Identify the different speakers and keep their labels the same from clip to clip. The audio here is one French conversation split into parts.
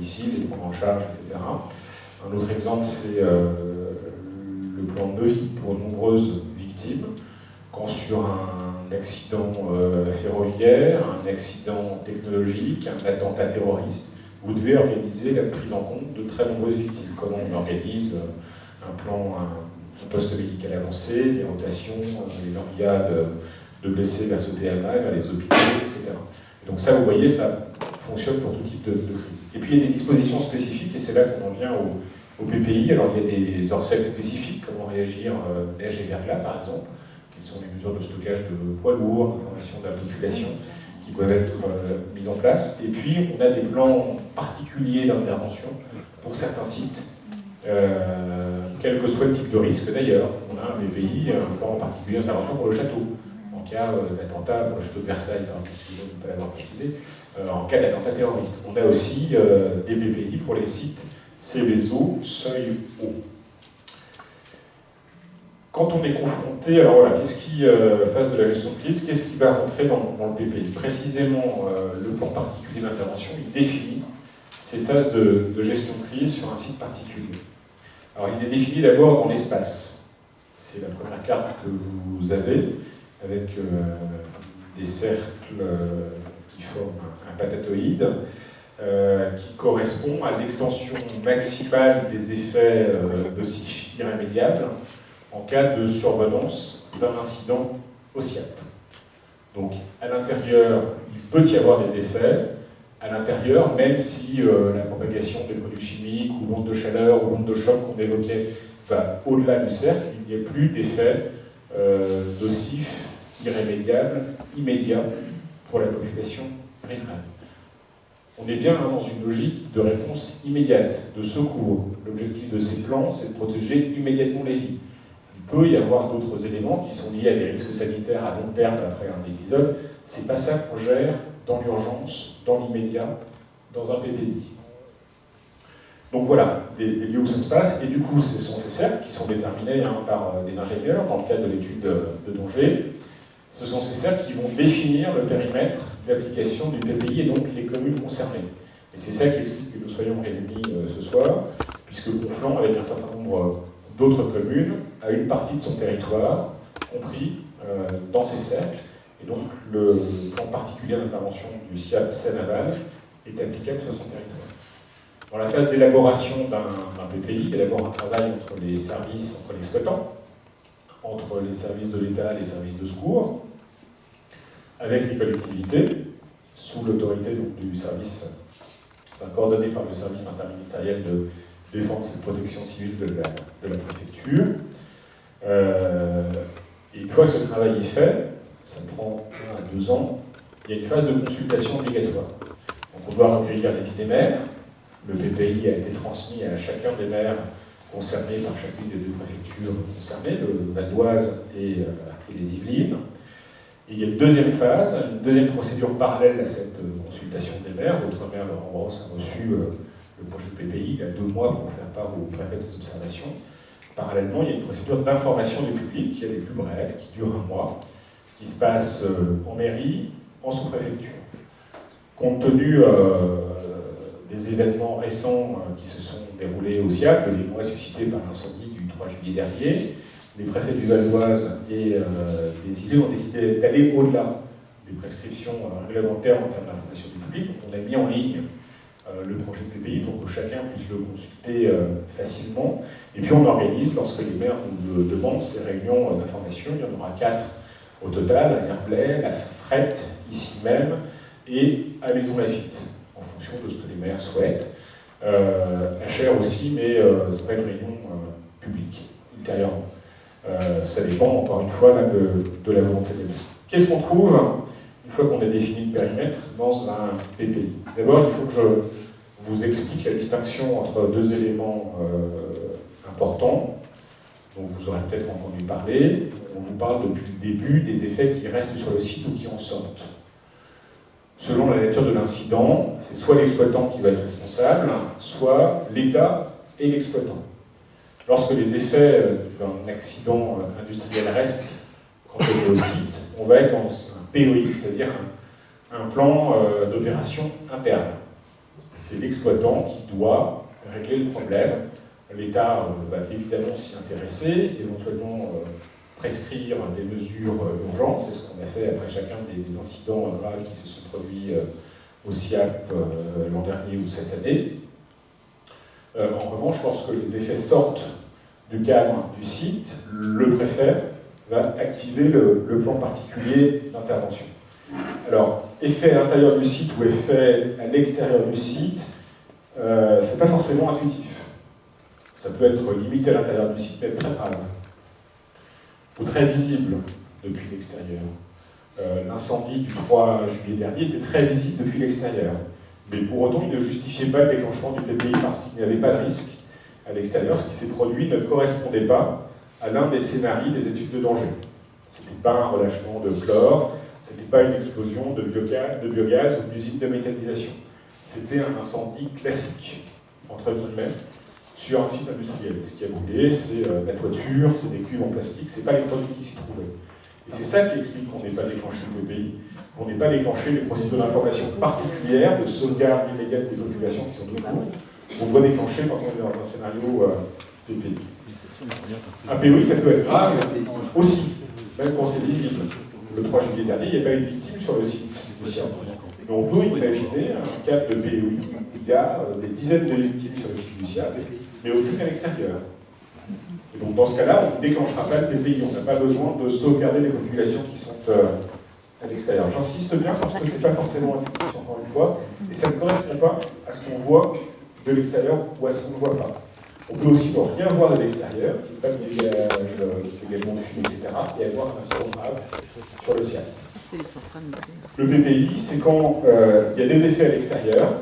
Speaker 1: domicile, les prendre en charge, etc. Un autre exemple, c'est le plan de vie pour de nombreuses victimes. Quand sur un accident ferroviaire, un accident technologique, un attentat terroriste, vous devez organiser la prise en compte de très nombreuses victimes. Comment on organise un plan, un poste médical avancé, les rotations, les envoyades de blessés vers ce PMA, vers les hôpitaux, etc. Et donc ça, vous voyez, ça fonctionne pour tout type de crise. Et puis il y a des dispositions spécifiques, et c'est là qu'on en vient au PPI. Alors il y a des ORSEC spécifiques, comment réagir neige et verglas par exemple, quelles sont les mesures de stockage de poids lourds, d'information de la population, qui doivent être mises en place. Et puis on a des plans particuliers d'intervention pour certains sites, quel que soit le type de risque d'ailleurs. On a un PPI, un plan particulier d'intervention pour le château, en cas d'attentat, pour le château de Versailles, par exemple, si vous ne pas l'avoir précisé, en cas d'attentat terroriste. On a aussi des PPI pour les sites Céveso, Seuil, Haut. Quand on est confronté, alors voilà, qu'est-ce qui, phase de la gestion de crise, qu'est-ce qui va rentrer dans le PPI? Précisément, le plan particulier d'intervention, il définit ces phases de gestion de crise sur un site particulier. Alors il est défini d'abord dans l'espace. C'est la première carte que vous avez, avec des cercles qui forment un patatoïde, qui correspond à l'extension maximale des effets nocifs irrémédiables en cas de survenance d'un incident au SIAP. Donc, à l'intérieur, il peut y avoir des effets, à l'intérieur, même si la propagation des produits chimiques, ou l'onde de chaleur, ou l'onde de choc qu'on évoquait, va au-delà du cercle, il n'y a plus d'effets nocifs, irrémédiables, immédiats pour la population riveraine. On est bien dans une logique de réponse immédiate, de secours. L'objectif de ces plans, c'est de protéger immédiatement les vies. Il peut y avoir d'autres éléments qui sont liés à des risques sanitaires à long terme après un épisode. C'est pas ça qu'on gère dans l'urgence, dans l'immédiat, dans un PPI. Donc voilà, des lieux où ça se passe. Et du coup, ce sont ces cercles qui sont déterminés par des ingénieurs dans le cadre de l'étude de danger. Ce sont ces cercles qui vont définir le périmètre d'application du PPI et donc les communes concernées. Et c'est ça qui explique que nous soyons réunis ce soir, puisque Conflans, avec un certain nombre d'autres communes, a une partie de son territoire, compris dans ces cercles. Et donc le plan particulier d'intervention du SIAP Seine-Aval est applicable sur son territoire. Dans la phase d'élaboration d'un PPI, il y a d'abord un travail entre les services, entre l'exploitant, entre les services de l'État et les services de secours, avec les collectivités, sous l'autorité du service, coordonné par le service interministériel de défense et de protection civile de la préfecture. Et une fois que ce travail est fait, ça prend 1 à 2 ans, il y a une phase de consultation obligatoire. Donc on doit recueillir l'avis des maires, le PPI a été transmis à chacun des maires concernés par chacune des 2 préfectures concernées, le Val d'Oise et les Yvelines. Et il y a une deuxième phase, une deuxième procédure parallèle à cette consultation des maires. Votre maire, Laurent Brosse, a reçu le projet de PPI il y a 2 mois pour faire part au préfet de ses observations. Parallèlement, il y a une procédure d'information du public qui est les plus brèves, qui dure 1 mois, qui se passe en mairie, en sous-préfecture. Compte tenu des événements récents qui se sont déroulés au SIAP, de l'émoi suscité par l'incendie du 3 juillet dernier, les préfets du Val d'Oise et des Yvelines ont décidé d'aller au-delà des prescriptions réglementaires en termes d'information du public. Donc on a mis en ligne le projet de PPI pour que chacun puisse le consulter facilement. Et puis on organise, lorsque les maires nous le demandent, ces réunions d'information. Il y en aura 4 au total, à Herblay, à Frette, ici même, et à Maison Lafitte, en fonction de ce que les maires souhaitent. À Cher aussi, mais ce n'est pas une réunion publique, ultérieurement. Ça dépend, encore une fois, là, de la volonté des maires. Qu'est-ce qu'on trouve, une fois qu'on a défini le périmètre, dans un PPI? D'abord, il faut que je vous explique la distinction entre 2 éléments importants, dont vous aurez peut-être entendu parler. On vous parle depuis le début des effets qui restent sur le site ou qui en sortent. Selon la nature de l'incident, c'est soit l'exploitant qui va être responsable, soit l'État et l'exploitant. Lorsque les effets d'un accident industriel restent quand on est au site, on va être dans un POI, c'est-à-dire un plan d'opération interne. C'est l'exploitant qui doit régler le problème. L'État va évidemment s'y intéresser, éventuellement prescrire des mesures urgentes. C'est ce qu'on a fait après chacun des incidents graves qui se sont produits au SIAP l'an dernier ou cette année. En revanche, lorsque les effets sortent du cadre du site, le préfet va activer le plan particulier d'intervention. Alors, effet à l'intérieur du site ou effet à l'extérieur du site, c'est pas forcément intuitif. Ça peut être limité à l'intérieur du site, mais très grave. Ou très visible depuis l'extérieur. L'incendie du 3 juillet dernier était très visible depuis l'extérieur. Mais pour autant, il ne justifiait pas le déclenchement du PPI parce qu'il n'y avait pas de risque à l'extérieur. Ce qui s'est produit ne correspondait pas à l'un des scénarios des études de danger. Ce n'était pas un relâchement de chlore, ce n'était pas une explosion de biogaz ou d'usine de méthanisation. C'était un incendie classique, entre guillemets, sur un site industriel. Ce qui a brûlé, c'est la toiture, c'est des cuves en plastique, ce n'est pas les produits qui s'y trouvaient. Et c'est ça qui explique qu'on n'ait pas déclenché le PPI, qu'on n'ait pas déclenché les procédures d'information particulières de sauvegarde immédiate des populations qui sont autour. On doit déclencher quand on est dans un scénario PPI. Un POI, ça peut être grave aussi, même quand c'est visible. Le 3 juillet dernier, il n'y a pas eu de victime sur le site du SIAP. Mais on peut imaginer un cas de POI où il y a des dizaines de victimes sur le site du SIAP, mais aucune à l'extérieur. Et donc dans ce cas-là, on ne déclenchera pas le PPI, on n'a pas besoin de sauvegarder les populations qui sont à l'extérieur. J'insiste bien parce que ce n'est pas forcément intuitif, encore une fois, et ça ne correspond pas à ce qu'on voit de l'extérieur ou à ce qu'on ne voit pas. On peut aussi ne rien voir de l'extérieur, pas de dégagement de fumée, etc., et avoir un incident grave sur le ciel. Le PPI, c'est quand il y a des effets à l'extérieur,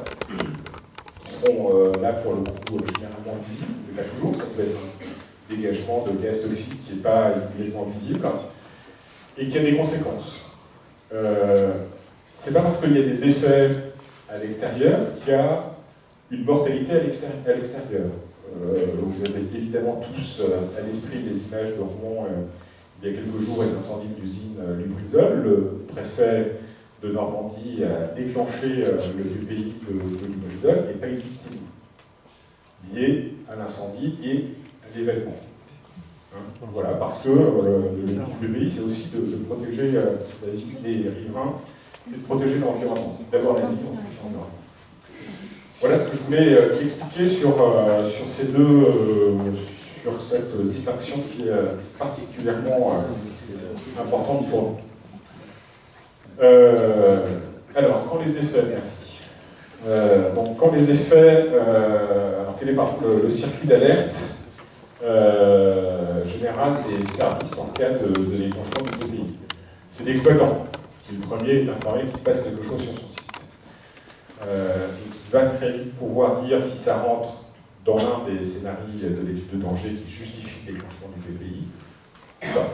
Speaker 1: qui seront là pour le coup généralement visibles, mais pas toujours, ça peut être un dégagement de gaz toxique qui n'est pas immédiatement visible, et qui a des conséquences. C'est pas parce qu'il y a des effets à l'extérieur qu'il y a une mortalité à l'extérieur. Vous avez évidemment tous à l'esprit les images de Rouen il y a quelques jours avec l'incendie de l'usine Lubrizol. Le préfet de Normandie a déclenché le PPI de Lubrizol et pas une victime liée à l'incendie et à l'événement. Voilà, parce que le PPI, c'est aussi de protéger la vie des riverains et de protéger l'environnement. D'abord la vie, ensuite l'environnement. Voilà ce que je voulais expliquer sur cette distinction qui est particulièrement importante pour nous. Alors, quand les effets, merci. Donc, quand les effets, alors quel est par exemple le circuit d'alerte général des services en cas de déclenchement du PPI? C'est l'exploitant qui, le premier, est informé qu'il se passe quelque chose sur son site. Et qui va très vite pouvoir dire si ça rentre dans l'un des scénarios de l'étude de danger qui justifie le déclenchement du PPI ou pas.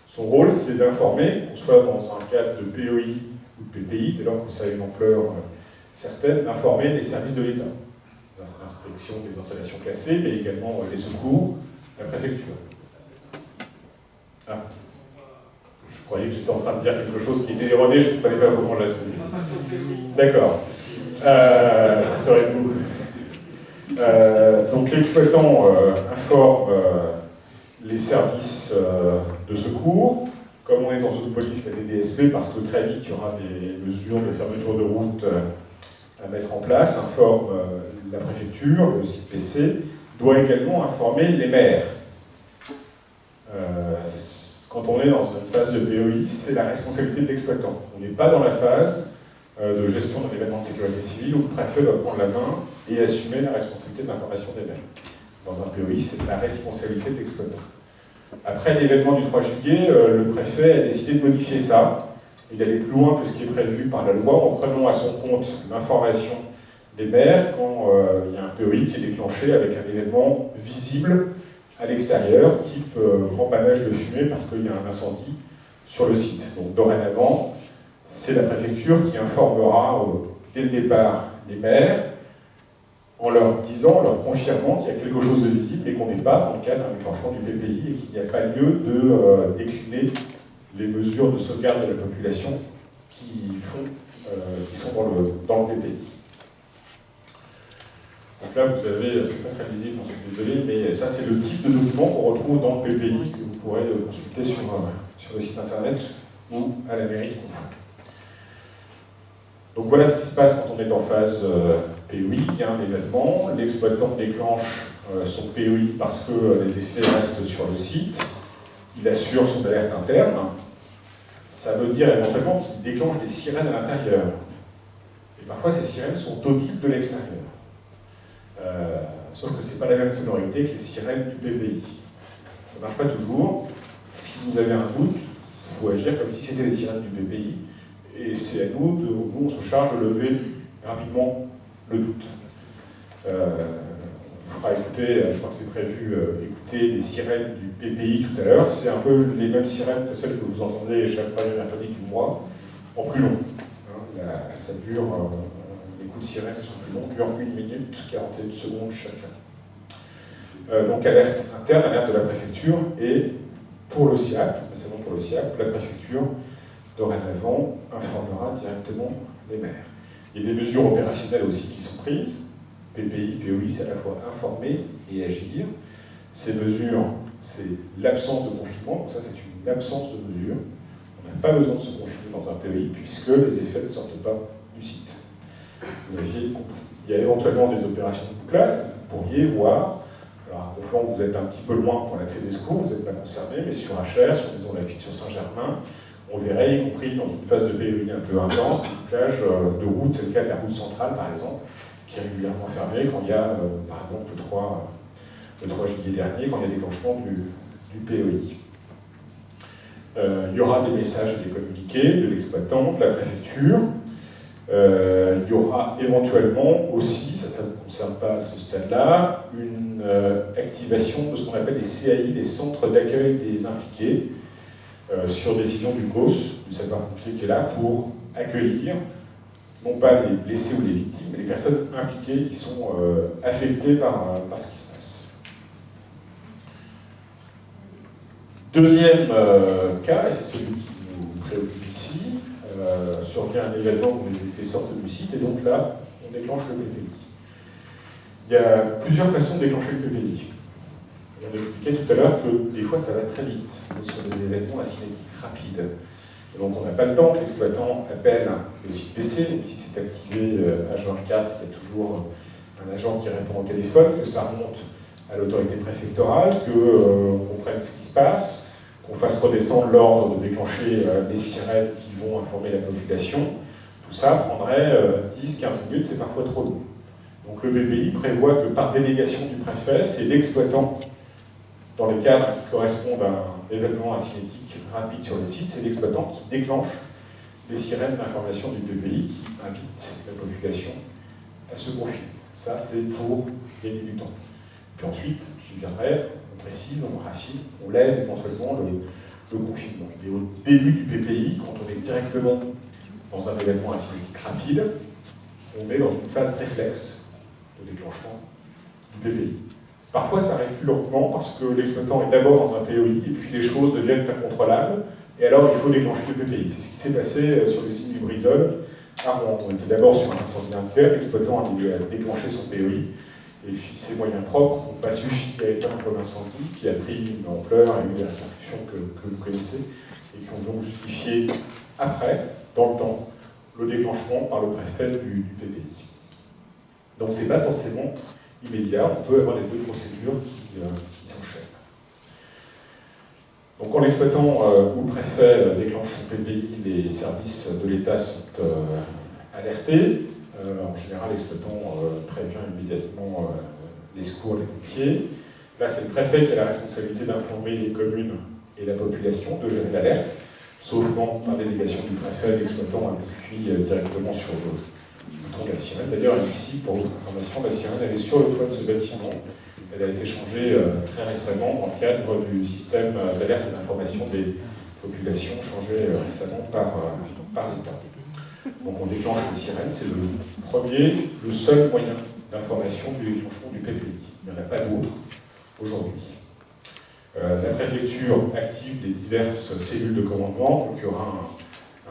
Speaker 1: Son rôle, c'est d'informer, qu'on soit dans un cadre de POI ou de PPI, dès lors que ça a une ampleur certaine, d'informer les services de l'État. L'inspection des installations classées, mais également les secours, la préfecture. Ah. Je croyais que j'étais en train de dire quelque chose qui était erroné, je ne comprenais pas comment je l'expliquais. D'accord. Serez-vous. Donc l'exploitant informe les services de secours. Comme on est dans une police qui a des DSP, parce que très vite il y aura des mesures de fermeture de route à mettre en place, informe la préfecture, le site PC, doit également informer les maires. Quand on est dans une phase de POI, c'est la responsabilité de l'exploitant. On n'est pas dans la phase de gestion d'un événement de sécurité civile où le préfet doit prendre la main et assumer la responsabilité de l'information des maires. Dans un POI, c'est la responsabilité de l'exploitant. Après l'événement du 3 juillet, le préfet a décidé de modifier ça et d'aller plus loin que ce qui est prévu par la loi en prenant à son compte l'information des maires quand il y a un POI qui est déclenché avec un événement visible à l'extérieur, type grand panache de fumée parce qu'il y a un incendie sur le site. Donc dorénavant, c'est la préfecture qui informera dès le départ les maires en leur disant, en leur confirmant qu'il y a quelque chose de visible et qu'on n'est pas dans le cadre d'un déclenchement du PPI et qu'il n'y a pas lieu de décliner les mesures de sauvegarde de la population qui sont dans le PPI. Donc là, vous avez, c'est pas très lisible, j'en suis désolé, mais ça, c'est le type de document qu'on retrouve dans le PPI, que vous pourrez consulter sur le site internet ou à la mairie de Conflans. Donc voilà ce qui se passe quand on est en phase POI, il y a un événement, l'exploitant déclenche son POI parce que les effets restent sur le site, il assure son alerte interne, ça veut dire éventuellement qu'il déclenche des sirènes à l'intérieur. Et parfois ces sirènes sont audibles de l'extérieur. Sauf que ce n'est pas la même sonorité que les sirènes du PPI. Ça ne marche pas toujours. Si vous avez un doute, il faut agir comme si c'était les sirènes du PPI. Et c'est à nous, on se charge de lever rapidement le doute. On vous fera écouter, je crois que c'est prévu, écouter des sirènes du PPI tout à l'heure. C'est un peu les mêmes sirènes que celles que vous entendez chaque premier mercredi du mois, en plus long. Ça dure, les coups de sirène sont plus longs, durent 1 minute, 41 secondes chacun. Donc alerte interne, alerte de la préfecture, et pour le SIAP, mais seulement pour le SIAP, la préfecture dorénavant informera directement les maires. Il y a des mesures opérationnelles aussi qui sont prises. PPI, POI, c'est à la fois informer et agir. Ces mesures, c'est l'absence de confinement, donc ça c'est une absence de mesure. On n'a pas besoin de se confiner dans un POI puisque les effets ne sortent pas du site. Vous l'aviez compris. Il y a éventuellement des opérations de bouclage, vous pourriez voir. Alors à Conflans, vous êtes un petit peu loin pour l'accès des secours, vous n'êtes pas concerné, mais sur HR, sur Maison Lafitte, sur Saint-Germain, on verrait, y compris dans une phase de POI un peu intense, des bouclages de route, c'est le cas de la route centrale par exemple, qui est régulièrement fermée quand il y a, par exemple, le 3 juillet dernier, quand il y a déclenchement du POI. Il y aura des messages et des communiqués de l'exploitant, de la préfecture. Il y aura éventuellement aussi, ça ne vous concerne pas à ce stade-là, une activation de ce qu'on appelle les CAI, les centres d'accueil des impliqués, sur décision du COS, du sapeur-pompier qui est là, pour accueillir, non pas les blessés ou les victimes, mais les personnes impliquées qui sont affectées par ce qui se passe. Deuxième cas, et c'est celui qui nous préoccupe ici, survient un événement où les effets sortent du site, et donc là, on déclenche le PPI. Il y a plusieurs façons de déclencher le PPI. On expliquait tout à l'heure que des fois ça va très vite, mais sur des événements acinétiques rapides. Et donc on n'a pas le temps que l'exploitant appelle le site PC, même si c'est activé H24, il y a toujours un agent qui répond au téléphone, que ça remonte à l'autorité préfectorale, qu'on comprenne ce qui se passe, qu'on fasse redescendre l'ordre de déclencher les sirènes qui vont informer la population. Tout ça prendrait 10-15 minutes, c'est parfois trop long. Donc le PPI prévoit que par délégation du préfet, c'est l'exploitant, dans les cadres qui correspondent à un événement acinétique rapide sur le site, c'est l'exploitant qui déclenche les sirènes d'information du PPI qui invitent la population à se confiner. Ça, c'est pour gagner du temps. Puis ensuite, j'y viendrai, on précise, on raffine, on lève éventuellement le confinement. Mais au début du PPI, quand on est directement dans un événement acinétique rapide, on est dans une phase réflexe de déclenchement du PPI. Parfois, ça arrive plus lentement parce que l'exploitant est d'abord dans un POI et puis les choses deviennent incontrôlables et alors il faut déclencher le PPI. C'est ce qui s'est passé sur l'usine du Brisol. On était d'abord sur un incendie interne, l'exploitant a déclenché son POI et puis ses moyens propres n'ont pas suffi à éteindre l'incendie qui a pris une ampleur et eu des répercussions que vous connaissez et qui ont donc justifié après, dans le temps, le déclenchement par le préfet du PPI. Donc c'est pas forcément immédiat, on peut avoir les deux procédures qui s'enchaînent. Donc quand l'exploitant ou le préfet déclenche son PPI, les services de l'État sont alertés. En général, l'exploitant prévient immédiatement les secours, les pompiers. Là, c'est le préfet qui a la responsabilité d'informer les communes et la population, de gérer l'alerte, sauf quand, par délégation du préfet, l'exploitant appuie directement sur le bouton de la sirène. D'ailleurs, ici, pour votre information, la sirène, elle est sur le toit de ce bâtiment. Elle a été changée très récemment dans le cadre du système d'alerte et d'information des populations changé récemment par l'État. Donc on déclenche les sirènes, c'est le premier, le seul moyen d'information du déclenchement du PPI. Il n'y en a pas d'autre aujourd'hui. La préfecture active les diverses cellules de commandement, donc il y aura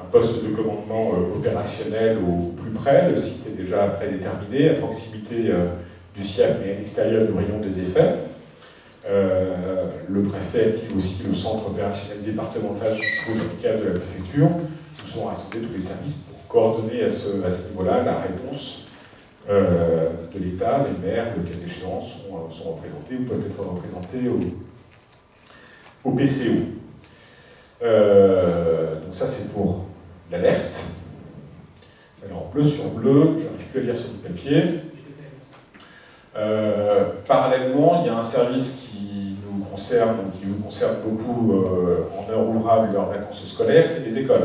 Speaker 1: un poste de commandement opérationnel au plus près, le site est déjà prédéterminé, à proximité du du SIAP, mais à l'extérieur du rayon des effets. Le préfet active aussi le centre opérationnel départemental qui se trouve dans le cadre de la préfecture, où sont rassemblés tous les services pour coordonner à ce niveau-là la réponse de l'État. Les maires, le cas échéant, sont représentés ou peuvent être représentés au PCO. Donc ça, c'est pour l'alerte. Alors, bleu sur bleu, je n'arrive plus à lire sur le papier. Parallèlement, il y a un service qui nous concerne, qui vous concerne beaucoup en heure ouvrable, leurs vacances scolaires, c'est les écoles.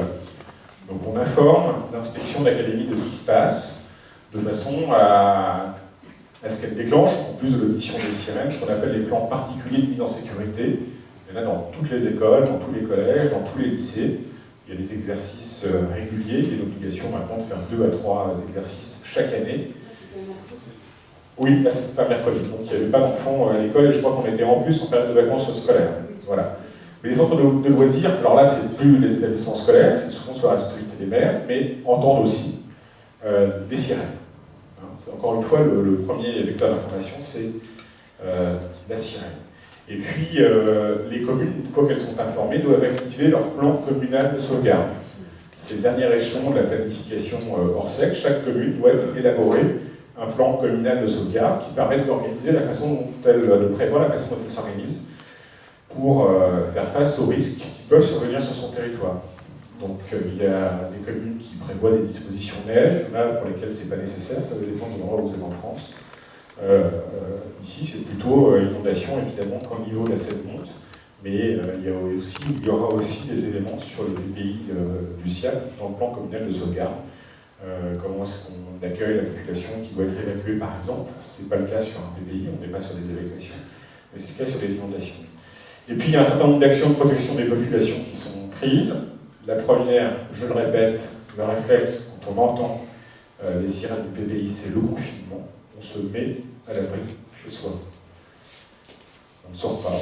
Speaker 1: Donc on informe l'inspection d'académie de ce qui se passe, de façon à ce qu'elle déclenche, en plus de l'audition des sirènes, ce qu'on appelle les plans particuliers de mise en sécurité. Il y en a dans toutes les écoles, dans tous les collèges, dans tous les lycées. Il y a des exercices réguliers, il y a l'obligation maintenant de faire 2 à 3 exercices chaque année. Oui, là c'était pas mercredi, donc il n'y avait pas d'enfants à l'école et je crois qu'on était en plus en période de vacances scolaires. Voilà. Mais les centres de loisirs, alors là c'est plus les établissements scolaires, c'est souvent sur la responsabilité des maires, mais entendent aussi des sirènes. Hein, c'est encore une fois le premier vecteur d'information, c'est la sirène. Et puis les communes, une fois qu'elles sont informées, doivent activer leur plan communal de sauvegarde. C'est le dernier échelon de la planification Orsec. Chaque commune doit élaborer un plan communal de sauvegarde qui permet d'organiser la façon dont de prévoir la façon dont elle s'organise pour faire face aux risques qui peuvent survenir sur son territoire. Donc il y a des communes qui prévoient des dispositions neige, là pour lesquelles c'est pas nécessaire, ça va dépendre de l'endroit où vous êtes en France. Ici c'est plutôt inondation évidemment quand le niveau de la Seine monte, mais il y aura aussi des éléments sur le PPI du SIAP dans le plan communal de sauvegarde. Comment est-ce qu'on accueille la population qui doit être évacuée par exemple. Ce n'est pas le cas sur un PPI, on n'est pas sur des évacuations, mais c'est le cas sur les inondations. Et puis il y a un certain nombre d'actions de protection des populations qui sont prises. La première, je le répète, le réflexe quand on entend les sirènes du PPI, c'est le confinement. On se met à l'abri chez soi. On ne sort pas.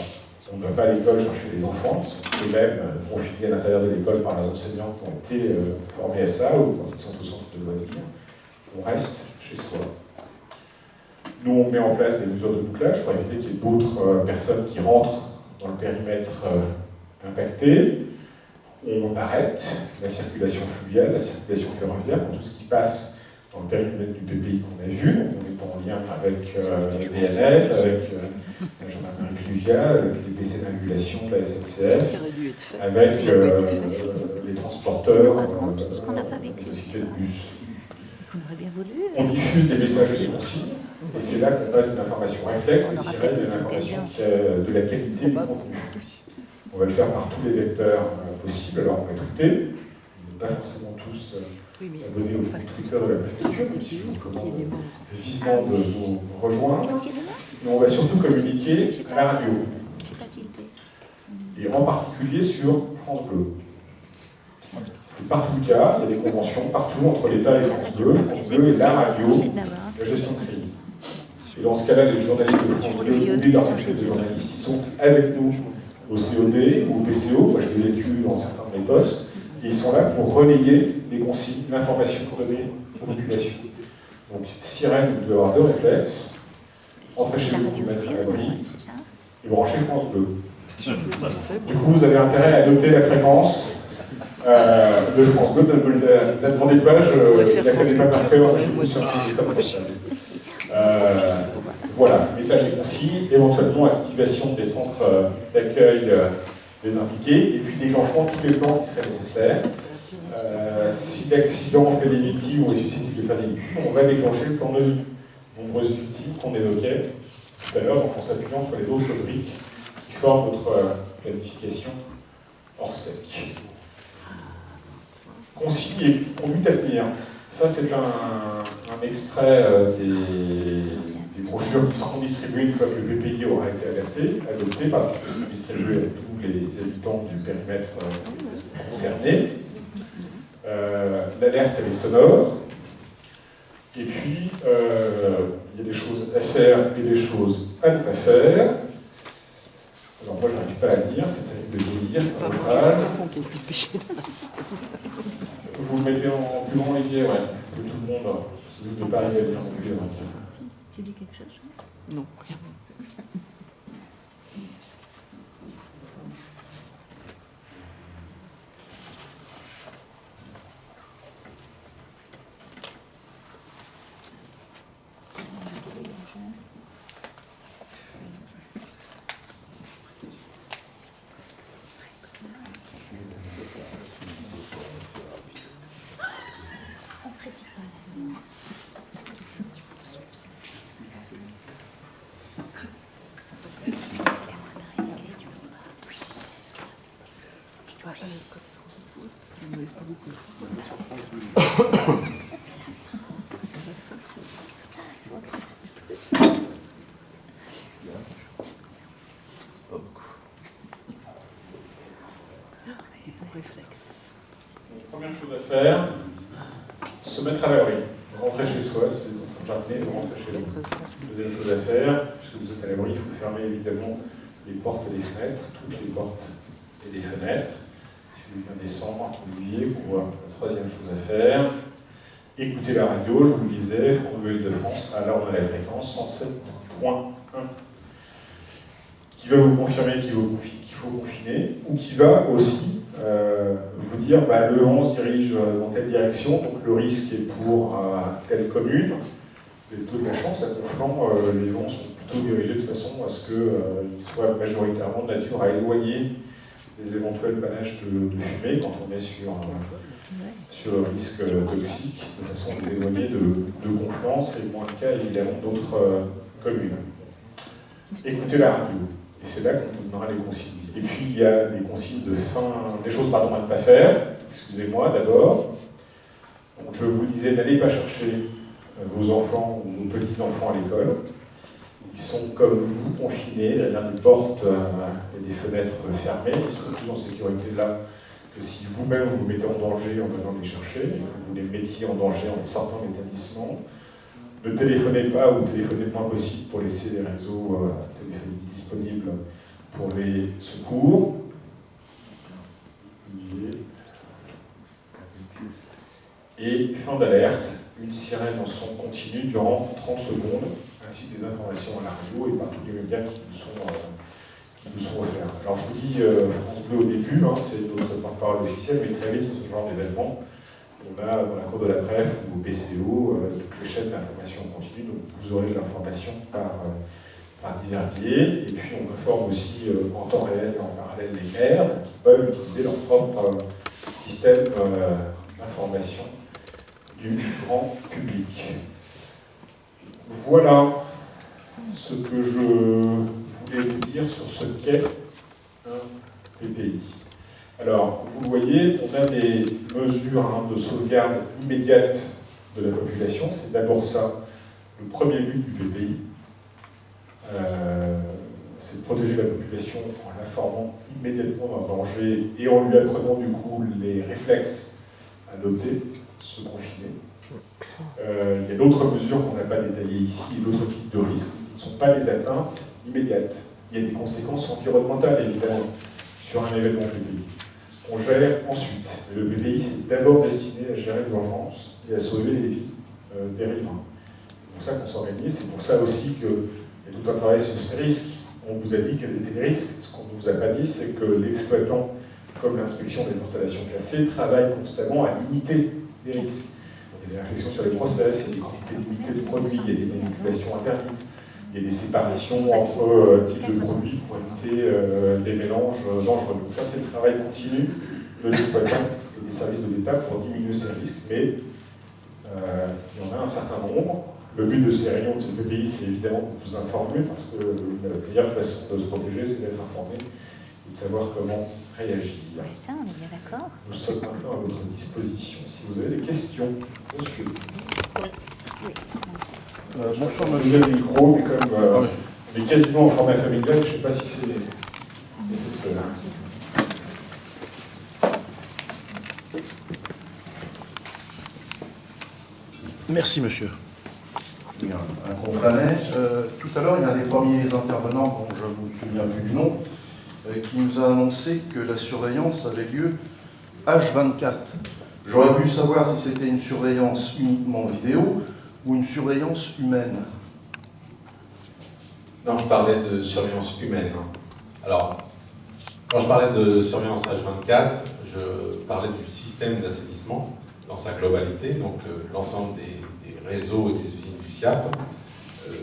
Speaker 1: On ne va pas à l'école chercher les enfants, ils sont eux-mêmes confinés à l'intérieur de l'école par leurs enseignants qui ont été formés à ça, ou quand ils sont au centre de loisirs. On reste chez soi. Nous, on met en place des mesures de bouclage pour éviter qu'il y ait d'autres personnes qui rentrent dans le périmètre impacté. On arrête la circulation fluviale, la circulation ferroviaire, pour tout ce qui passe dans le périmètre du PPI qu'on a vu. Donc on est en lien avec la VNF, avec la gendarmerie fluviale, avec les BC d'ingulation de la SNCF, avec les transporteurs, les sociétés de bus. On diffuse des messages et des consignes, et c'est là qu'on passe d'une information réflexe, des sirènes, d'une information qui a de la qualité du contenu. On va le faire par tous les vecteurs possibles. Alors on va tweeter, on n'est pas forcément tous abonnés au Twitter de la préfecture, même si je vous recommande vivement de vous rejoindre. Mais on va surtout communiquer à la radio, et en particulier sur France Bleu. C'est partout le cas, il y a des conventions partout entre l'État et France Bleu et la radio, la gestion de crise. Et dans ce cas-là, les journalistes de France Bleu oublient leur casquette de journalistes, ils sont avec nous au COD ou au PCO, moi je l'ai vécu dans certains de mes postes, et ils sont là pour relayer les consignes, l'information pour donner aux populations. Donc, sirène, vous devez avoir 2 réflexes, entrez chez vous, vous mettre à l'abri, et branchez France Bleu. Du coup, vous avez intérêt à noter la fréquence de France Bleu, ne la demandez pas, je ne la connais pas par cœur, je vous voilà, message et consignes, éventuellement activation des centres d'accueil des impliqués, et puis déclenchement de tous les plans qui seraient nécessaires. Si l'accident fait des victimes ou est susceptible de faire des victimes, on va déclencher le plan de nombreuses victimes qu'on évoquait tout à l'heure, donc en s'appuyant sur les autres briques qui forment notre planification Orsec. Consignes et conduite à tenir. Ça, c'est un extrait des brochures qui seront distribuées une fois que le PPI aura été adopté, qui seront distribuées à tous les habitants du périmètre concerné. L'alerte, elle est sonore. Et puis, il y a des choses à faire et des choses à ne pas faire. Alors moi, je n'arrive pas à le lire, c'est terrible de le lire, c'est un naufrage. Vous le mettez en plus grand, Olivier, ouais. Que tout le monde, c'est juste de ne pas arriver à lire non plus.
Speaker 2: Tu dis quelque chose?
Speaker 3: Non, rien.
Speaker 1: Première chose à faire, se mettre à l'abri, rentrer chez soi, si vous êtes en train de jardiner, rentrer chez vous. Deuxième chose à faire, puisque vous êtes à l'abri, il faut fermer évidemment les portes et les fenêtres, toutes les portes et les fenêtres. Si vous voulez bien descendre, Olivier, pour voir la troisième chose à faire. Écoutez la radio, je vous le disais, France Bleu Île-de-France, à l'heure de la fréquence 107.1, qui va vous confirmer qu'il faut confiner, ou qui va aussi vous dire le vent se dirige dans telle direction, donc le risque est pour telle commune. Vous avez plutôt de la chance, à Conflans, les vents sont plutôt dirigés de façon à ce qu'ils soient majoritairement de nature à éloigner les éventuels panaches de fumée quand on est sur le risque toxique, de façon à les éloigner de Conflans. C'est moins le cas évidemment d'autres communes. Écoutez la radio, et c'est là qu'on vous donnera les consignes. Et puis il y a les consignes de fin, des choses à ne pas faire, excusez-moi d'abord. Donc je vous disais, n'allez pas chercher vos enfants ou vos petits-enfants à l'école. Ils sont comme vous, confinés, derrière des portes et des fenêtres fermées. Ils sont plus en sécurité là que si vous-même vous mettez en danger en venant les chercher, et que vous les mettiez en danger en les sortant de l'établissement. Ne téléphonez pas ou téléphonez le moins possible pour laisser les réseaux téléphoniques disponibles pour les secours. Et fin d'alerte, une sirène en son continu durant 30 secondes, ainsi que des informations à la radio et par tous les médias qui nous sont offerts. Alors je vous dis France Bleu au début, c'est notre porte-parole officielle, mais très vite sur ce genre d'événement, on a dans la cour de la PREF ou au PCO toutes les chaînes d'information en continu, donc vous aurez de l'information par divers biais, et puis on informe aussi en temps réel et en parallèle les maires qui peuvent utiliser leur propre système d'information du grand public. Voilà ce que je voulais vous dire sur ce qu'est un PPI. Alors, vous le voyez, on a des mesures de sauvegarde immédiate de la population. C'est d'abord ça, le premier but du PPI. C'est de protéger la population en l'informant immédiatement d'un danger et en lui apprenant du coup les réflexes adoptés, se confiner. Il y a d'autres mesures qu'on n'a pas détaillées ici, d'autres types de risques qui ne sont pas les atteintes immédiates. Il y a des conséquences environnementales évidemment sur un événement PPI. On gère ensuite. Et le PPI, c'est d'abord destiné à gérer l'urgence et à sauver les vies des riverains. C'est pour ça qu'on s'organise, c'est pour ça aussi qu'il y a tout un travail sur ces risques. On vous a dit quels étaient les risques. Ce qu'on ne vous a pas dit, c'est que l'exploitant, comme l'inspection des installations classées, travaille constamment à limiter les risques. Il y a des réflexions sur les process, il y a des quantités limitées de produits, il y a des manipulations interdites, il y a des séparations entre types de produits pour éviter des mélanges dangereux. Donc ça, c'est le travail continu de l'exploitant et des services de l'État pour diminuer ces risques, mais il y en a un certain nombre. Le but de ces réunions de ce PPI, c'est évidemment de vous informer, parce que la meilleure façon de se protéger, c'est d'être informé et de savoir comment réagir.
Speaker 2: Oui, ça, on est bien d'accord.
Speaker 1: Nous sommes maintenant à votre disposition. Si vous avez des questions, monsieur.
Speaker 2: Oui.
Speaker 1: Bonsoir, monsieur. Vous avez le micro, mais comme on est quasiment en format familial, je ne sais pas si c'est nécessaire.
Speaker 4: Merci, monsieur. Un conflanet. Tout à l'heure, il y a un des premiers intervenants, dont je ne me souviens plus du nom, qui nous a annoncé que la surveillance avait lieu H24. J'aurais voulu savoir si c'était une surveillance uniquement vidéo ou une surveillance humaine.
Speaker 3: Non, je parlais de surveillance humaine. Alors, quand je parlais de surveillance H24, je parlais du système d'assainissement dans sa globalité, donc l'ensemble des réseaux et des usines du SIAP.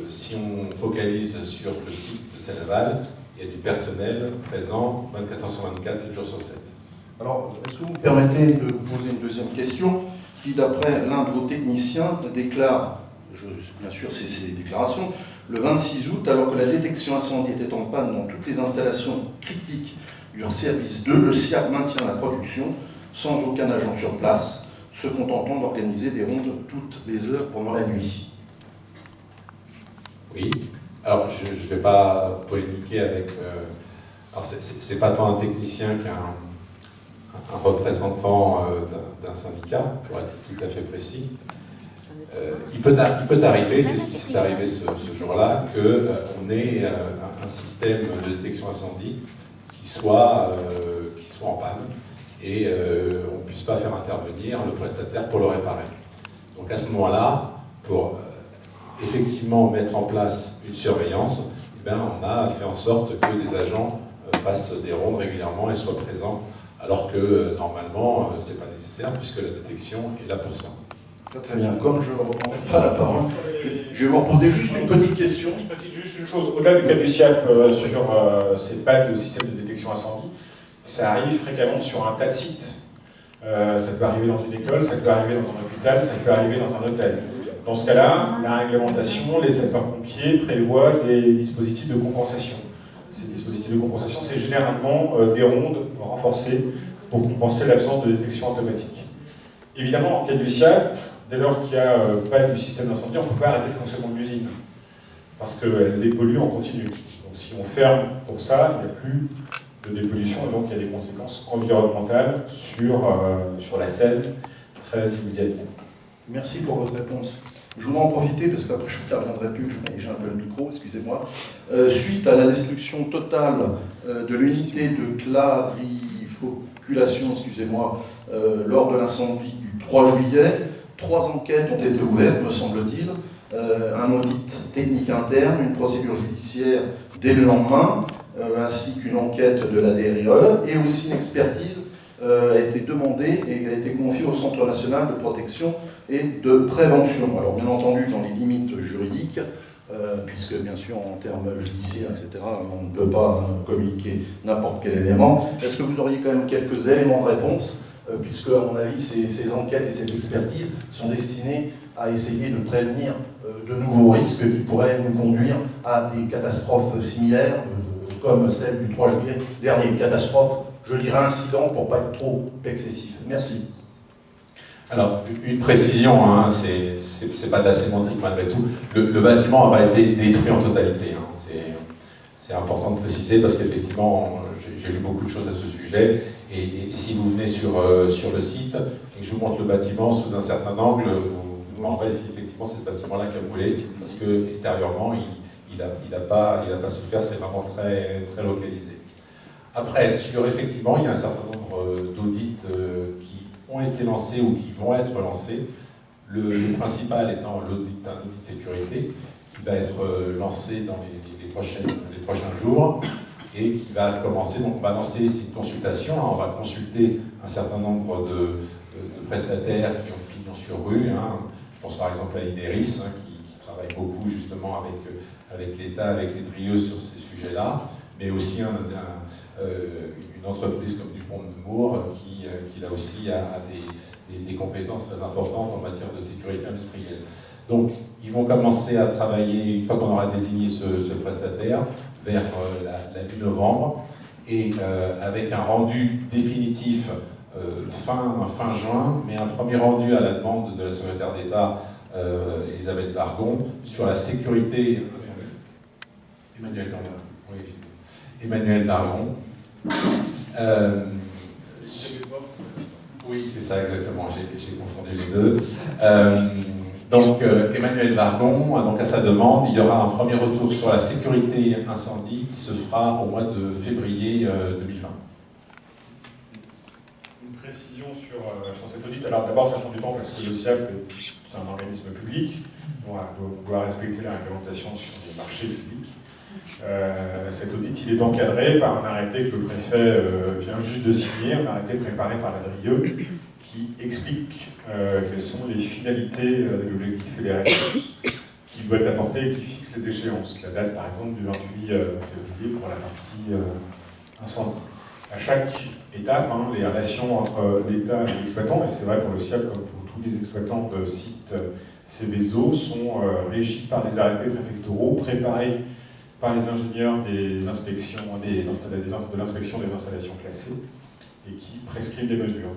Speaker 3: Si on focalise sur le site de Seine-Laval, il y a du personnel présent 24 heures sur 24, 7 jours sur 7.
Speaker 4: Alors, est-ce que vous me permettez de vous poser une deuxième question qui, d'après l'un de vos techniciens, déclare, bien sûr c'est ses déclarations, le 26 août, alors que la détection incendie était en panne dans toutes les installations critiques du service 2, le SIAP maintient la production sans aucun agent sur place, se contentant d'organiser des rondes toutes les heures pendant la nuit.
Speaker 3: Oui, alors je ne vais pas polémiquer avec... alors c'est pas tant un technicien qu'un représentant d'un syndicat, pour être tout à fait précis. Il peut arriver, c'est ce qui s'est arrivé ce jour-là, qu'on ait un système de détection incendie qui soit en panne et on ne puisse pas faire intervenir le prestataire pour le réparer. Donc à ce moment-là, pour effectivement mettre en place une surveillance, eh bien, on a fait en sorte que les agents fassent des rondes régulièrement et soient présents, alors que normalement, ce n'est pas nécessaire puisque la détection est là pour ça.
Speaker 4: Très bien. Comme je ne reprends pas la parole, je vais vous reposer juste une petite question.
Speaker 1: Je précise juste une chose. Au-delà du cas du SIAP sur ces pannes de système de détection incendie, ça arrive fréquemment sur un tas de sites. Ça peut arriver dans une école, ça peut arriver dans un hôpital, ça peut arriver dans un hôtel. Dans ce cas-là, la réglementation, les sapeurs-pompiers prévoient des dispositifs de compensation. Ces dispositifs de compensation, c'est généralement des rondes renforcées pour compenser l'absence de détection automatique. Évidemment, en cas du SIAP, dès lors qu'il n'y a pas du système d'incendie, on ne peut pas arrêter le fonctionnement de l'usine, parce qu'elle dépollue en continu. Donc si on ferme pour ça, il n'y a plus de dépollution, et donc il y a des conséquences environnementales sur la Seine très immédiatement.
Speaker 4: Merci pour votre réponse. Je voudrais en profiter, parce qu'après je n'interviendrai plus, j'ai un peu le micro, excusez-moi. Suite à la destruction totale de l'unité de clarification, lors de l'incendie du 3 juillet, 3 enquêtes ont été ouvertes, me semble-t-il. Un audit technique interne, une procédure judiciaire dès le lendemain, ainsi qu'une enquête de la DRIE, et aussi une expertise a été demandée et a été confiée au Centre national de protection et de prévention. Alors bien entendu dans les limites juridiques, puisque bien sûr en termes judiciaires, etc., on ne peut pas communiquer n'importe quel élément. Est-ce que vous auriez quand même quelques éléments de réponse, puisque à mon avis ces enquêtes et cette expertise sont destinées à essayer de prévenir de nouveaux risques qui pourraient nous conduire à des catastrophes similaires, comme celle du 3 juillet dernier. Catastrophe, je dirais incident pour ne pas être trop excessif. Merci.
Speaker 3: Alors, une précision, hein, c'est pas de la sémantique malgré tout. Le bâtiment n'a pas été détruit en totalité. Hein. C'est important de préciser parce qu'effectivement, j'ai lu beaucoup de choses à ce sujet. Et si vous venez sur le site et que je vous montre le bâtiment sous un certain angle, vous vous demanderez si effectivement c'est ce bâtiment-là qui a brûlé, parce que extérieurement, il n'a pas souffert, c'est vraiment très, très localisé. Après, effectivement, il y a un certain nombre d'audits qui ont été lancés ou qui vont être lancés. Le principal étant l'audit de sécurité qui va être lancé dans les prochains jours et qui va commencer. Donc on va lancer une consultation, hein, on va consulter un certain nombre de prestataires qui ont pignon sur rue. Hein. Je pense par exemple à l'INERIS hein, qui travaille beaucoup justement avec l'État, avec les DRIE sur ces sujets-là, mais aussi une entreprise comme Dupont de Nemours qui là aussi a des compétences très importantes en matière de sécurité industrielle. Donc, ils vont commencer à travailler, une fois qu'on aura désigné ce prestataire, vers la mi-novembre, et avec un rendu définitif fin juin, mais un premier rendu à la demande de la secrétaire d'État Elisabeth Bargon sur la sécurité. Emmanuel Dargon. Oui, c'est ça exactement, j'ai confondu les deux. Donc Emmanuel Dargon, donc à sa demande, il y aura un premier retour sur la sécurité incendie qui se fera au mois de février 2020.
Speaker 1: Une précision sur cet audit. Alors d'abord, ça prend du temps parce que le SIAP est un organisme public, doit respecter la réglementation sur les marchés publics. Cet audit, il est encadré par un arrêté que le préfet vient juste de signer, un arrêté préparé par la DRIE, qui explique quelles sont les finalités de l'objectif et les réponses qu'il doit apporter et qui fixe les échéances. La date, par exemple, du 28 février pour la partie incendie. À chaque étape, les relations entre l'État et l'exploitant, et c'est vrai pour le SIAP comme pour tous les exploitants de sites Céveso, sont régies par des arrêtés préfectoraux préparés par les ingénieurs des inspections, de l'inspection des installations classées et qui prescrivent des mesures.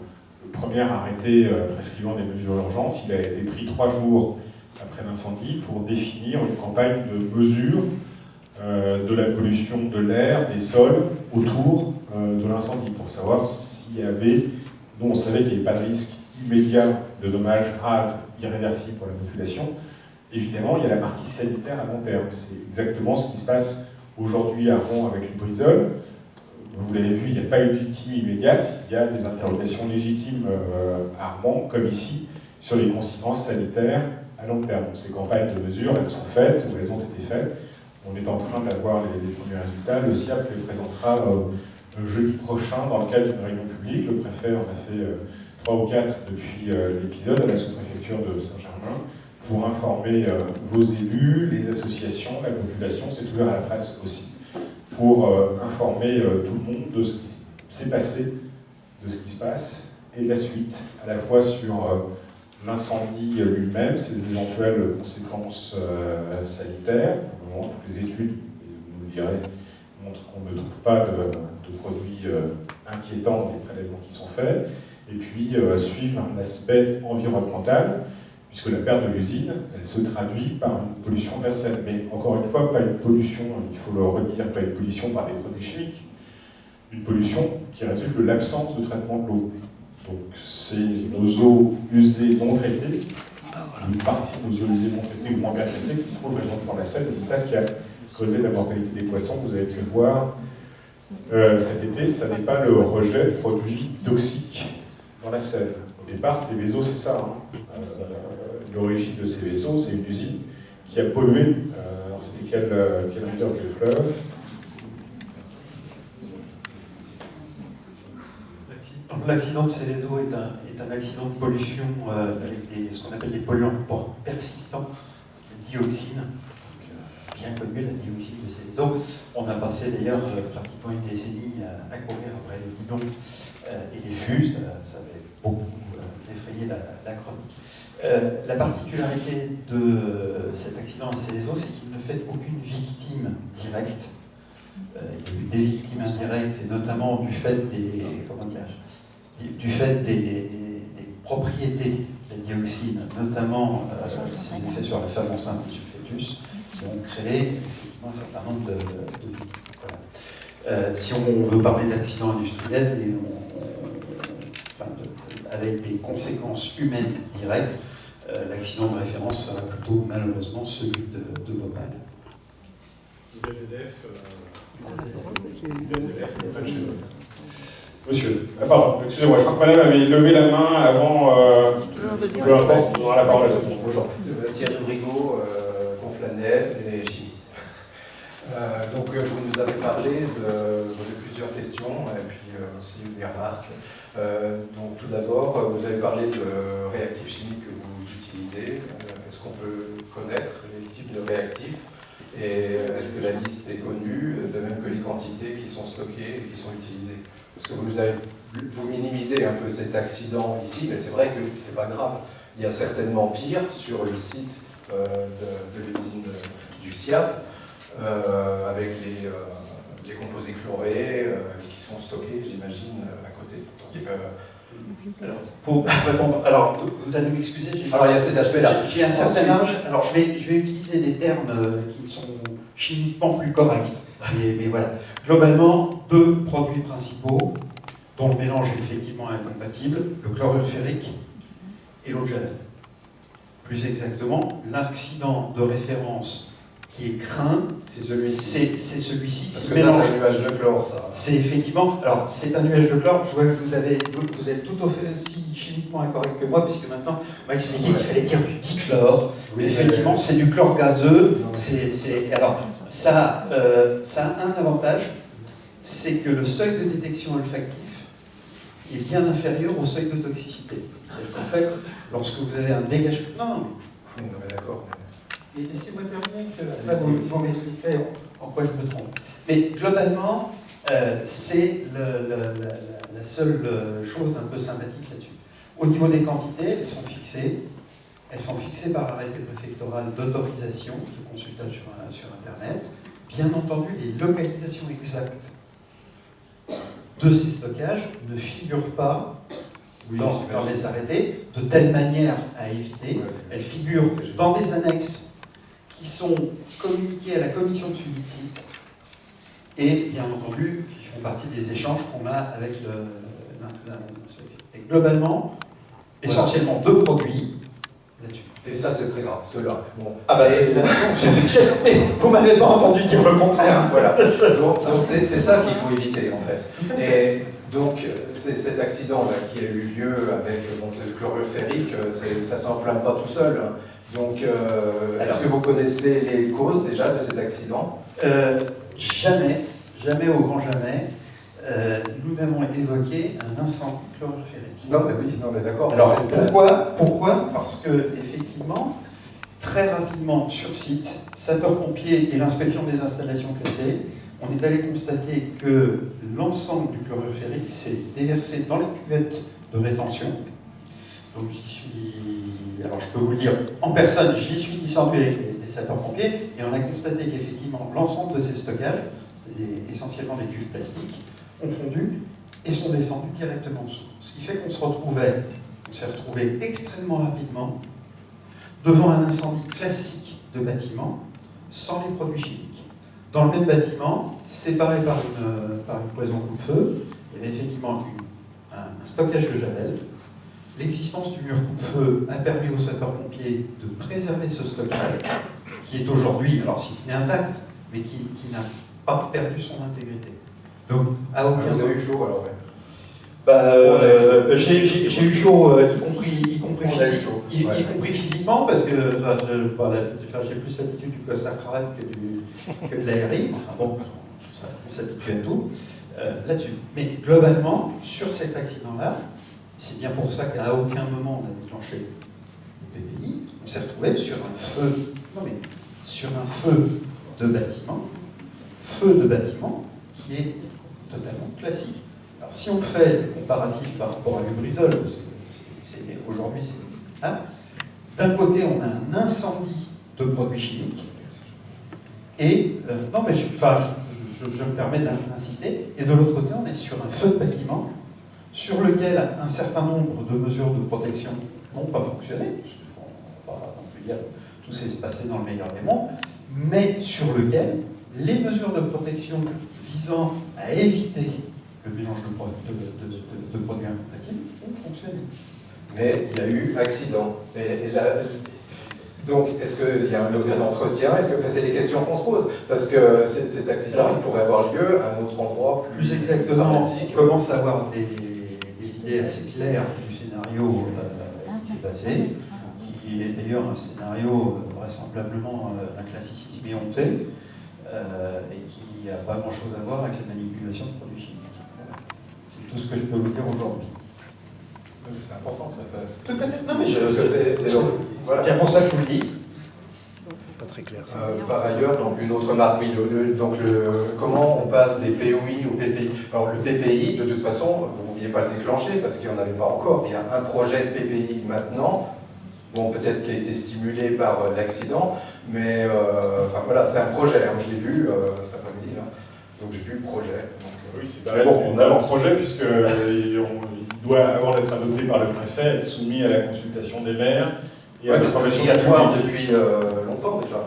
Speaker 1: Le premier arrêté prescrivant des mesures urgentes, il a été pris 3 jours après l'incendie pour définir une campagne de mesures de la pollution de l'air, des sols autour de l'incendie, pour savoir s'il y avait, nous on savait qu'il n'y avait pas de risque immédiat de dommages graves, irréversibles pour la population. Évidemment, il y a la partie sanitaire à long terme. C'est exactement ce qui se passe aujourd'hui à Rouen avec l'Lubrizol. Vous l'avez vu, il n'y a pas une victime immédiate, il y a des interrogations légitimes à Rouen, comme ici, sur les conséquences sanitaires à long terme. Donc, ces campagnes de mesures, elles sont faites, ou elles ont été faites. On est en train d'avoir les premiers résultats. Le SIAP les présentera jeudi prochain dans le cadre d'une réunion publique. Le préfet en a fait 3 ou 4 depuis l'épisode à la sous-préfecture de Saint-Germain pour informer vos élus, les associations, la population. C'est ouvert à la presse aussi, pour informer tout le monde de ce qui s'est passé, de ce qui se passe, et de la suite, à la fois sur l'incendie lui-même, ses éventuelles conséquences sanitaires. Pour le moment, toutes les études, vous nous direz, montrent qu'on ne trouve pas de produits inquiétants dans les prélèvements qui sont faits. Et puis suivre l'aspect environnemental, puisque la perte de l'usine, elle se traduit par une pollution de la Seine. Mais encore une fois, pas une pollution, il faut le redire, pas une pollution par des produits chimiques, une pollution qui résulte de l'absence de traitement de l'eau. Donc c'est nos eaux usées non traitées, une partie de nos eaux usées non traitées ou moins bien traitées qui se trouvent dans la Seine, et c'est ça qui a causé la mortalité des poissons. Vous avez pu voir cet été, ça n'est pas le rejet de produits toxiques dans la Seine. Au départ, Céveso, c'est ça. L'origine de Céveso, c'est une usine qui a pollué. C'était quel rivière, quel fleuve?
Speaker 5: L'accident de Céveso est un accident de pollution avec ce qu'on appelle les polluants persistants, c'est la dioxine, bien connue, la dioxine de Céveso. On a passé d'ailleurs pratiquement une décennie à courir après les bidons et les fûts, ça avait beaucoup effrayé la chronique. La particularité de cet accident à Céveso, c'est qu'il ne fait aucune victime directe. Il y a eu des victimes indirectes, et notamment du fait des propriétés de la dioxine, notamment ses effets sur la femme enceinte et sur le fœtus, qui ont créé effectivement un certain nombre de victimes. Voilà. Si on veut parler d'accidents industriels, avec des conséquences humaines directes, l'accident de référence sera plutôt malheureusement celui de Bhopal.
Speaker 1: Monsieur, pardon, excusez-moi, je crois que madame avait levé la main avant le rapport, on aura la parole à tout le monde. Bonjour.
Speaker 6: Thierry Brigaud, conflanet et chimiste. Donc vous nous avez parlé j'ai plusieurs questions et puis aussi des remarques. Donc tout d'abord, vous avez parlé de réactifs chimiques que vous utilisez. Est-ce qu'on peut connaître les types de réactifs? Et est-ce que la liste est connue, de même que les quantités qui sont stockées et qui sont utilisées? Parce que vous minimisez un peu cet accident ici, mais c'est vrai que c'est pas grave. Il y a certainement pire sur le site de l'usine du SIAP, avec les composés chlorés qui sont stockés, j'imagine, à côté. Donc,
Speaker 5: alors, pour répondre, alors vous allez m'excuser,
Speaker 6: alors il y a cet aspect-là.
Speaker 5: J'ai un certain âge, alors je vais utiliser des termes qui sont chimiquement plus corrects. Mais voilà, globalement, 2 produits principaux dont le mélange est effectivement incompatible, le chlorure ferrique et l'eau de Javel. Plus exactement, l'accident de référence qui est craint, c'est celui-ci.
Speaker 6: Parce que ça, c'est un nuage de chlore, ça.
Speaker 5: C'est effectivement, alors c'est un nuage de chlore, je vois que vous êtes tout aussi chimiquement incorrect que moi, puisque maintenant on m'a expliqué qu'il fallait dire du dichlore.
Speaker 6: Oui,
Speaker 5: effectivement, c'est du chlore gazeux. Alors, ça a un avantage, c'est que le seuil de détection olfactif est bien inférieur au seuil de toxicité. C'est-à-dire qu'en fait, lorsque vous avez un dégagement... Non,
Speaker 6: Oui, non, mais d'accord.
Speaker 5: mais laissez-moi terminer, après vous m'expliquerez en quoi je me trompe. Mais globalement, c'est la seule chose un peu sympathique là-dessus. Au niveau des quantités, elles sont fixées par arrêté préfectoral d'autorisation qui est consultable sur Internet. Bien entendu, les localisations exactes de ces stockages ne figurent pas dans les arrêtés de telle manière à éviter. Elles figurent dans des annexes qui sont communiquées à la commission de suivi de site et bien entendu qui font partie des échanges qu'on a avec et globalement, essentiellement deux produits là-dessus.
Speaker 6: Et ça, c'est très grave, ceux-là. Bon.
Speaker 5: Ah bah mais vous m'avez pas entendu dire le contraire. Hein.
Speaker 6: Voilà. Donc c'est ça qu'il faut éviter, en fait. Et donc, c'est cet accident-là qui a eu lieu avec le chlorure ferrique, ça ne s'enflamme pas tout seul. Donc, est-ce que vous connaissez les causes déjà de cet accident?
Speaker 5: Jamais au grand jamais, nous n'avons évoqué un incendie chlorurférique.
Speaker 6: Non, mais oui, non, mais d'accord.
Speaker 5: Alors, pourquoi? Parce que, effectivement, très rapidement sur site, sapeurs-pompiers et l'inspection des installations classées, on est allé constater que l'ensemble du chlorure ferrique s'est déversé dans les cuvettes de rétention. Donc alors je peux vous le dire, en personne, j'y suis descendu avec les sapeurs-pompiers, et on a constaté qu'effectivement, l'ensemble de ces stockages, c'est essentiellement des cuves plastiques, ont fondu et sont descendus directement en dessous. Ce qui fait qu'on s'est retrouvé extrêmement rapidement devant un incendie classique de bâtiment, sans les produits chimiques. Dans le même bâtiment, séparé par une cloison coupe-feu, il y avait effectivement un stockage de javel. L'existence du mur coupe-feu a permis aux sapeurs-pompiers de préserver ce stockage, qui est aujourd'hui, alors si ce n'est intact, mais qui n'a pas perdu son intégrité. Donc, à aucun
Speaker 6: Vous avez eu chaud alors, ouais.
Speaker 5: J'ai eu chaud, y compris physiquement, parce que j'ai plus l'habitude du costard-cravate que de l'aérie. Enfin bon, on s'habitue à tout là-dessus. Mais globalement, sur cet accident-là, c'est bien pour ça qu'à aucun moment on a déclenché le PPI, on s'est retrouvé sur un feu de bâtiment qui est totalement classique. Alors si on fait le comparatif par rapport à Lubrizol, parce que aujourd'hui c'est... Hein, d'un côté on a un incendie de produits chimiques, et je me permets d'insister, et de l'autre côté on est sur un feu de bâtiment sur lequel un certain nombre de mesures de protection n'ont pas fonctionné, parce qu'on va pas non plus dire que tout s'est passé dans le meilleur des mondes, mais sur lequel les mesures de protection visant à éviter le mélange de produits incompatibles ont fonctionné.
Speaker 6: Mais il y a eu accident. Et là, donc, est-ce qu'il y a un mauvais entretien? C'est des questions qu'on se pose. Parce que cet accident, il pourrait avoir lieu à un autre endroit plus
Speaker 5: exactement,
Speaker 6: dramatique.
Speaker 5: on commence à avoir des idées assez claires du scénario qui s'est passé, qui est d'ailleurs un scénario vraisemblablement d'un classicisme éhonté, et qui n'a pas grand-chose à voir avec la manipulation de produits chimiques. C'est tout ce que je peux vous dire aujourd'hui.
Speaker 6: C'est important cette phase.
Speaker 5: Tout à fait. Non, mais
Speaker 6: parce que c'est voilà.
Speaker 5: bien pour ça que je vous le dis.
Speaker 4: Pas très clair.
Speaker 6: Par ailleurs, donc une autre marque, oui, comment on passe des POI au PPI? Alors le PPI, de toute façon, vous ne pouviez pas le déclencher parce qu'il n'y en avait pas encore. Il y a un projet de PPI maintenant, bon, peut-être qui a été stimulé par l'accident, mais enfin voilà, c'est un projet, hein, je l'ai vu cet après-midi, donc j'ai vu le projet. Donc,
Speaker 1: oui, c'est pareil, on a un projet puisqu'il doit avant d'être adopté par le préfet, être soumis à la consultation des maires et à l'information
Speaker 6: obligatoire depuis longtemps déjà.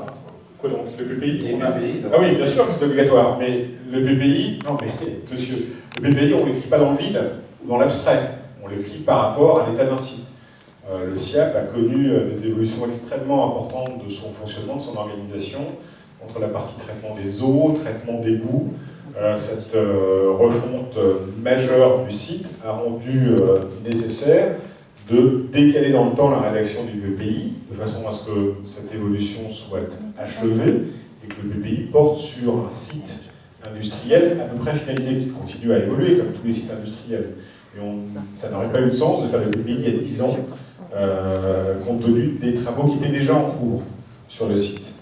Speaker 1: Quoi donc, le PPI?
Speaker 6: Les PPI,
Speaker 1: Ah oui, bien sûr que c'est obligatoire, mais le PPI, non mais monsieur, le PPI on ne l'écrit pas dans le vide ou dans l'abstrait, on l'écrit par rapport à l'état d'un site. Le SIAP a connu des évolutions extrêmement importantes de son fonctionnement, de son organisation, entre la partie traitement des eaux, traitement des boues. Cette refonte majeure du site a rendu nécessaire de décaler dans le temps la rédaction du PPI, de façon à ce que cette évolution soit achevée et que le PPI porte sur un site industriel à peu près finalisé, qui continue à évoluer comme tous les sites industriels. Et ça n'aurait pas eu de sens de faire le PPI il y a 10 ans, compte tenu des travaux qui étaient déjà en cours sur le site.